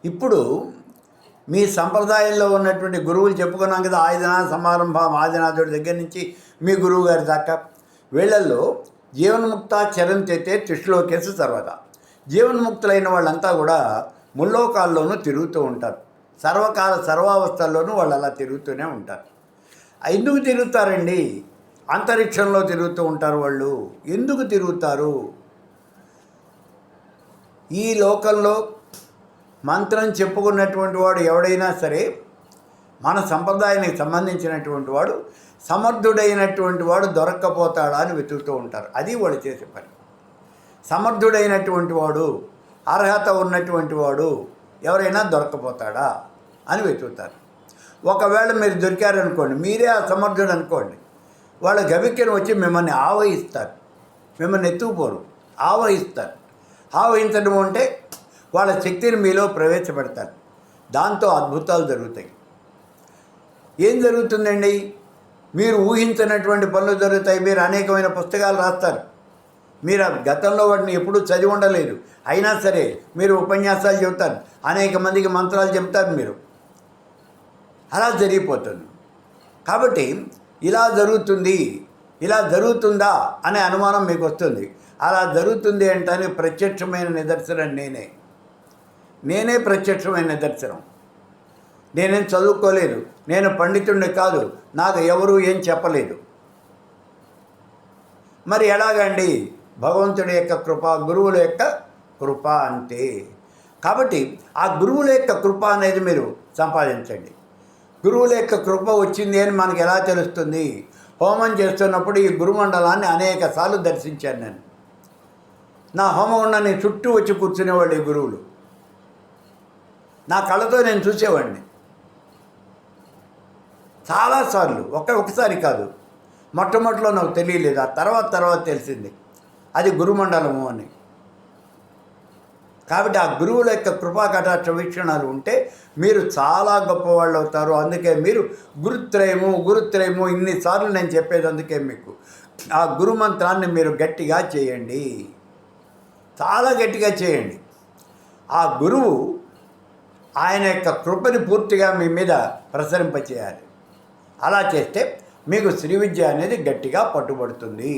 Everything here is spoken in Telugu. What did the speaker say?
ఇప్పుడు మీ సంప్రదాయంలో ఉన్నటువంటి గురువులు చెప్పుకున్నాం కదా, ఆయుధన సమారంభం ఆదినాథుడి దగ్గర నుంచి మీ గురువు గారి దాకా. వీళ్ళల్లో జీవన్ముక్త చరంతైతే త్రిశ్లోకేసు సర్వదా. జీవన్ముక్తులైన వాళ్ళంతా కూడా ముల్లోకాల్లోనూ తిరుగుతూ ఉంటారు. సర్వకాల సర్వావస్థల్లోనూ వాళ్ళు అలా తిరుగుతూనే ఉంటారు. ఎందుకు తిరుగుతారండి? అంతరిక్షంలో తిరుగుతూ ఉంటారు వాళ్ళు. ఎందుకు తిరుగుతారు? ఈ లోకంలో మంత్రం చెప్పుకున్నటువంటి వాడు ఎవడైనా సరే, మన సంప్రదాయానికి సంబంధించినటువంటి వాడు, సమర్థుడైనటువంటి వాడు దొరక్కపోతాడా అని వెతుకుతూ ఉంటారు. అది వాళ్ళు చేసే పని. సమర్థుడైనటువంటి వాడు, అర్హత ఉన్నటువంటి వాడు ఎవరైనా దొరక్కపోతాడా అని వెతుకుతారు. ఒకవేళ మీరు దొరికారనుకోండి, మీరే అసమర్థుడు అనుకోండి, వాళ్ళ గవిక్యం వచ్చి మిమ్మల్ని ఆవహిస్తారు. మిమ్మల్ని ఎత్తుకుపోరు, ఆవహిస్తారు. ఆవహించడం అంటే వాళ్ళ శక్తిని మీలో ప్రవేశపెడతారు. దాంతో అద్భుతాలు జరుగుతాయి. ఏం జరుగుతుందండి? మీరు ఊహించినటువంటి పనులు జరుగుతాయి. మీరు అనేకమైన పుస్తకాలు రాస్తారు. మీరు గతంలో వాటిని ఎప్పుడూ చదివి ఉండలేదు, అయినా సరే మీరు ఉపన్యాసాలు చెబుతారు, అనేక మందికి మంత్రాలు చెబుతారు. మీరు అలా జరిగిపోతుంది. కాబట్టి ఇలా జరుగుతుంది, ఇలా జరుగుతుందా అనే అనుమానం మీకు వస్తుంది. అలా జరుగుతుంది అంటే ప్రత్యక్షమైన నిదర్శనం నేనే ప్రత్యక్షమైన నిదర్శనం. నేనేం చదువుకోలేదు, నేను పండితుడిని కాదు, నాకు ఎవరు ఏం చెప్పలేదు. మరి ఎలాగండి? భగవంతుడి యొక్క కృప, గురువుల యొక్క కృప అంతే. కాబట్టి ఆ గురువుల యొక్క కృప అనేది మీరు సంపాదించండి. గురువుల యొక్క కృప వచ్చింది అని మనకు ఎలా తెలుస్తుంది? హోమం చేస్తున్నప్పుడు ఈ గురుమండలాన్ని అనేక సార్లు దర్శించాను నేను. నా హోమగుండాన్ని చుట్టూ వచ్చి కూర్చునేవాళ్ళు ఈ గురువులు. నా కళ్ళతో నేను చూసేవాడిని చాలాసార్లు, ఒకసారి కాదు. మొట్టమొదటిలో నాకు తెలియలేదు, ఆ తర్వాత తెలిసింది అది గురుమండలము అని. కాబట్టి ఆ గురువుల యొక్క కృపా కటాక్ష వీక్షణాలు ఉంటే మీరు చాలా గొప్పవాళ్ళు అవుతారు. అందుకే మీరు గురుత్రయము ఇన్నిసార్లు నేను చెప్పేది అందుకే మీకు. ఆ గురుమంత్రాన్ని మీరు గట్టిగా చేయండి, చాలా గట్టిగా చేయండి. ఆ గురువు ఆయన యొక్క కృపని పూర్తిగా మీ మీద ప్రసరింపచేయాలి. అలా చేస్తే మీకు శ్రీ విద్య అనేది గట్టిగా పట్టుబడుతుంది.